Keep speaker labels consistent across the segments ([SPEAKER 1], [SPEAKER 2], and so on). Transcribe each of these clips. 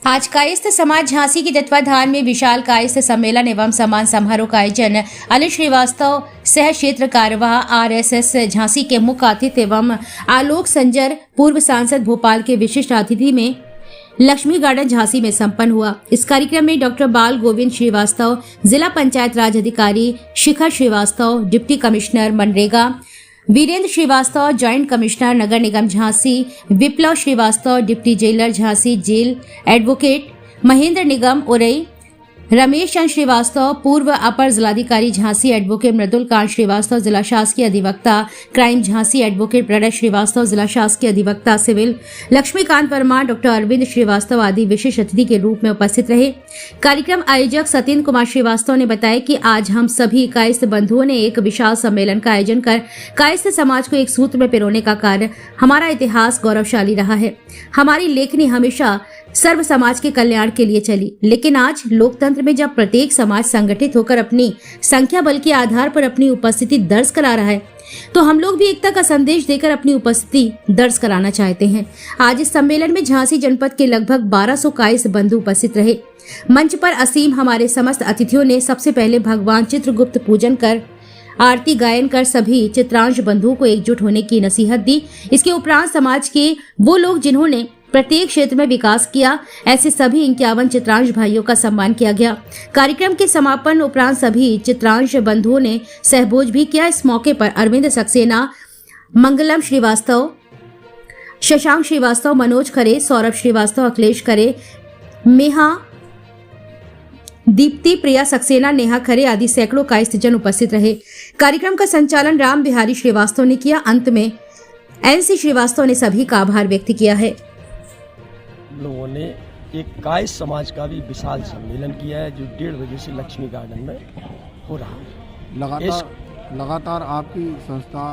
[SPEAKER 1] आज कायस्थ समाज झांसी के तत्वाधान में विशाल कायस्थ सम्मेलन एवं सम्मान समारोह का आयोजन अनिल श्रीवास्तव सह क्षेत्र कार्यवाह आरएसएस झांसी के मुख्य अतिथि एवं आलोक संजर पूर्व सांसद भोपाल के विशिष्ट अतिथि में लक्ष्मी गार्डन झांसी में संपन्न हुआ। इस कार्यक्रम में डॉक्टर बाल गोविंद श्रीवास्तव, जिला पंचायत राज अधिकारी Shikhar Srivastava, deputy commissioner MNREGA Virendra Srivastava, joint commissioner नगर निगम Jhansi Viplav Srivastava, deputy jailer Jhansi jail, advocate Mahendra Nigam Orai, Ramesh Chandra Srivastava, पूर्व अपर जिलाधिकारी झांसी एडवोकेट मृदुल कांत श्रीवास्तव, जिला शासकीय अधिवक्ता क्राइम झांसी एडवोकेट प्रदर्श श्रीवास्तव, जिला शासकीय अधिवक्ता सिविल लक्ष्मीकांत वर्मा, डॉक्टर अरविंद श्रीवास्तव आदि विशेष अतिथि के रूप में उपस्थित रहे। कार्यक्रम आयोजक सत्येंद्र कुमार श्रीवास्तव ने बताया कि आज हम सभी कायस्थ बंधुओं ने एक विशाल सम्मेलन का आयोजन कर कायस्थ समाज को एक सूत्र में पिरोने का कार्य। हमारा इतिहास गौरवशाली रहा है। हमारी लेखनी हमेशा सर्व समाज के कल्याण के लिए चली, लेकिन आज लोकतंत्र में जब प्रत्येक समाज संगठित होकर अपनी संख्या बल के आधार पर अपनी उपस्थिति दर्ज करा रहा है, तो हम लोग भी एकता का संदेश देकर अपनी उपस्थिति दर्ज कराना चाहते हैं। आज इस सम्मेलन में झांसी जनपद के लगभग 1200 कायस्थ बंधु उपस्थित रहे। मंच पर असीम हमारे समस्त अतिथियों ने सबसे पहले भगवान चित्रगुप्त पूजन कर आरती गायन कर सभी चित्रांश बंधुओं को एकजुट होने की नसीहत दी। इसके उपरांत समाज के वो लोग जिन्होंने प्रत्येक क्षेत्र में विकास किया, ऐसे सभी 51 चित्रांश भाइयों का सम्मान किया गया। कार्यक्रम के समापन उपरांत सभी चित्रांश बंधुओं ने सहभोज भी किया। इस मौके पर अरविंद सक्सेना, मंगलम श्रीवास्तव, शशांक श्रीवास्तव, मनोज खरे, सौरभ श्रीवास्तव, अखिलेश खरे, मेहा, दीप्ति, प्रिया सक्सेना, नेहा खरे आदि सैकड़ों कायस्थ जन उपस्थित रहे। कार्यक्रम का संचालन राम बिहारी श्रीवास्तव ने किया। अंत में एनसी श्रीवास्तव ने सभी का आभार व्यक्त किया है।
[SPEAKER 2] लोगों ने एक कायस्थ समाज का भी विशाल सम्मेलन किया है जो 1:30 बजे से लक्ष्मी गार्डन में हो रहा है।
[SPEAKER 3] लगातार आपकी संस्था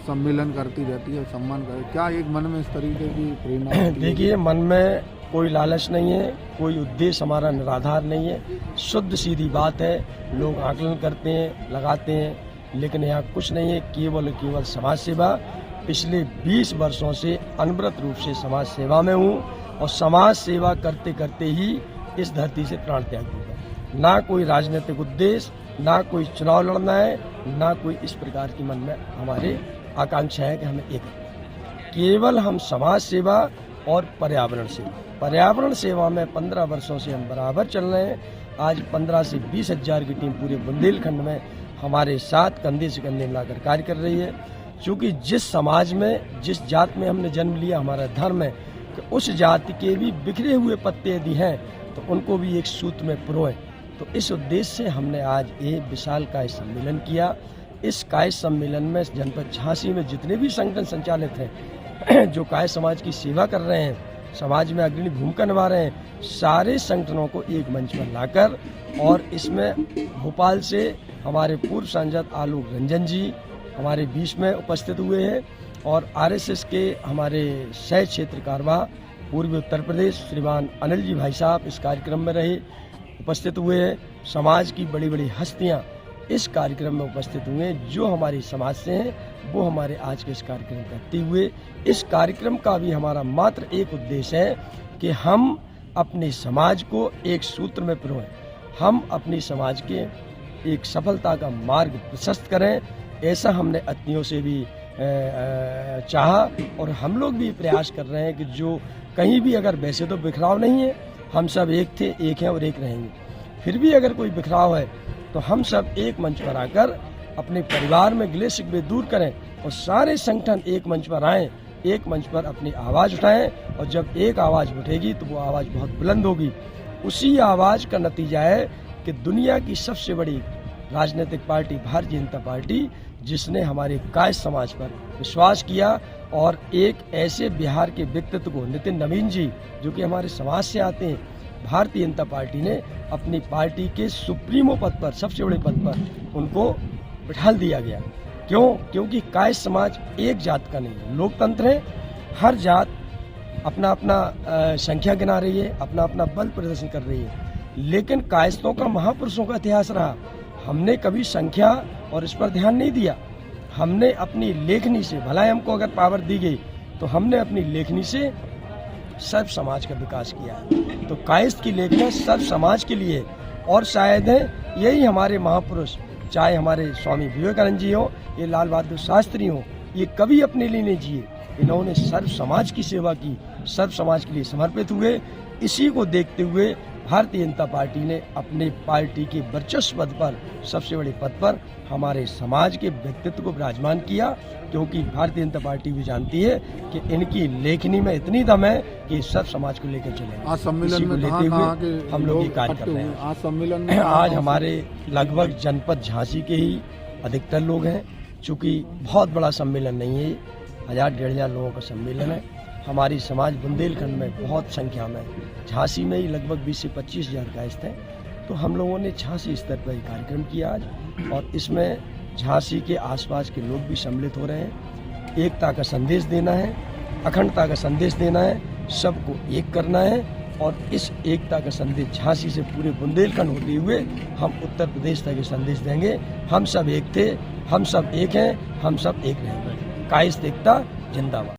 [SPEAKER 3] सम्मेलन करती रहती है, सम्मान कर, क्या एक मन में इस तरीके की प्रेरणा?
[SPEAKER 2] देखिए, मन में कोई लालच नहीं है, कोई उद्देश्य हमारा निराधार नहीं है, शुद्ध सीधी बात है। लोग आकलन करते हैं, लगाते हैं, लेकिन यहाँ कुछ नहीं है, केवल समाज सेवा। पिछले 20 वर्षों से अनवरत रूप से समाज सेवा में हूँ और समाज सेवा करते करते ही इस धरती से प्राण त्याग दूंगा। ना कोई राजनीतिक उद्देश्य, ना कोई चुनाव लड़ना है, ना कोई इस प्रकार की मन में हमारे आकांक्षा है कि हमें एक, केवल हम समाज सेवा और पर्यावरण सेवा में 15 वर्षों से हम बराबर चल रहे हैं। आज 15 से 20 हजार की टीम पूरे बुंदेलखंड में हमारे साथ कंधे से कंधे मिलाकर कार्य कर रही है। क्योंकि जिस समाज में, जिस जात में हमने जन्म लिया, हमारा धर्म है कि उस जाति के भी बिखरे हुए पत्ते यदि हैं तो उनको भी एक सूत्र में पिरोएं। तो इस उद्देश्य से हमने आज ये विशाल कायस्थ सम्मेलन किया। इस कायस्थ सम्मेलन में जनपद झांसी में जितने भी संगठन संचालित हैं जो कायस्थ समाज की सेवा कर रहे हैं, समाज में अग्रणी भूमिका निभा रहे हैं, सारे संगठनों को एक मंच पर लाकर, और इसमें भोपाल से हमारे पूर्व सांसद आलोक रंजन जी हमारे बीच में उपस्थित हुए हैं और आरएसएस के हमारे सह क्षेत्र कार्यवाह पूर्वी उत्तर प्रदेश श्रीमान अनिल जी भाई साहब इस कार्यक्रम में रहे, उपस्थित हुए हैं। समाज की बड़ी बड़ी हस्तियां इस कार्यक्रम में उपस्थित हुए हैं जो हमारी समाज से हैं, वो हमारे आज के इस कार्यक्रम करते हुए, इस कार्यक्रम का भी हमारा मात्र एक उद्देश्य है कि हम अपने समाज को एक सूत्र में पिरोएं, हम अपनी समाज के एक सफलता का मार्ग प्रशस्त करें। ऐसा हमने अतिथियों से भी चाहा और हम लोग भी प्रयास कर रहे हैं कि जो कहीं भी, अगर वैसे तो बिखराव नहीं है, हम सब एक थे, एक हैं और एक रहेंगे, फिर भी अगर कोई बिखराव है तो हम सब एक मंच पर आकर अपने परिवार में गिले शिकवे दूर करें और सारे संगठन एक मंच पर आएं, एक मंच पर अपनी आवाज़ उठाएं, और जब एक आवाज़ उठेगी तो वो आवाज़ बहुत बुलंद होगी। उसी आवाज़ का नतीजा है कि दुनिया की सबसे बड़ी राजनीतिक पार्टी भारतीय जनता पार्टी, जिसने हमारे कायस्थ समाज पर विश्वास किया और एक ऐसे बिहार के व्यक्तित्व को, नितिन नवीन जी जो कि हमारे समाज से आते हैं, भारतीय जनता पार्टी ने अपनी पार्टी के सुप्रीमो पद पर, सबसे बड़े पद पर उनको बिठा दिया गया। क्यों? क्योंकि कायस्थ समाज एक जात का नहीं है, लोकतंत्र है, हर जात अपना अपना संख्या गिना रही है, अपना अपना बल प्रदर्शन कर रही है, लेकिन कायस्थों का, महापुरुषों का इतिहास रहा। हमने कभी संख्या और इस पर ध्यान नहीं दिया। हमने अपनी लेखनी से, भला हमको अगर पावर दी गई तो हमने अपनी लेखनी से सर्व समाज का विकास किया है। तो कायस्थ की लेखना सब समाज के लिए, और शायद है यही हमारे महापुरुष, चाहे हमारे स्वामी विवेकानंद जी हो, ये लाल बहादुर शास्त्री हो, ये कभी अपने लिए नहीं जिए, इन्होंने सर्व समाज की सेवा की, सर्व समाज के लिए समर्पित हुए। इसी को देखते हुए भारतीय जनता पार्टी ने अपने पार्टी के वर्चस्व पद पर, सबसे बड़े पद पर हमारे समाज के व्यक्तित्व को विराजमान किया, क्योंकि भारतीय जनता पार्टी भी जानती है कि इनकी लेखनी में इतनी दम है कि सब समाज को लेकर चले।
[SPEAKER 3] आज सम्मेलन में
[SPEAKER 2] लेते हुए हम लोग ये कार्य कर रहे हैं।
[SPEAKER 3] आज सम्मेलन में
[SPEAKER 2] आज हमारे लगभग जनपद झांसी के ही अधिकतर लोग हैं, चूँकि बहुत बड़ा सम्मेलन नहीं है, 1000-1500 लोगों का सम्मेलन है। हमारी समाज बुंदेलखंड में बहुत संख्या में, झांसी में ही लगभग 20 से 25 हज़ार कायस्थ हैं। तो हम लोगों ने झांसी स्तर पर ये कार्यक्रम किया आज, और इसमें झांसी के आसपास के लोग भी सम्मिलित हो रहे हैं। एकता का संदेश देना है, अखंडता का संदेश देना है, सबको एक करना है, और इस एकता का संदेश झांसी से पूरे बुंदेलखंड होते हुए हम उत्तर प्रदेश तक ये संदेश देंगे। हम सब एक थे, हम सब एक हैं, हम सब एक रहेंगे। कायस्थ एकता जिंदाबाद।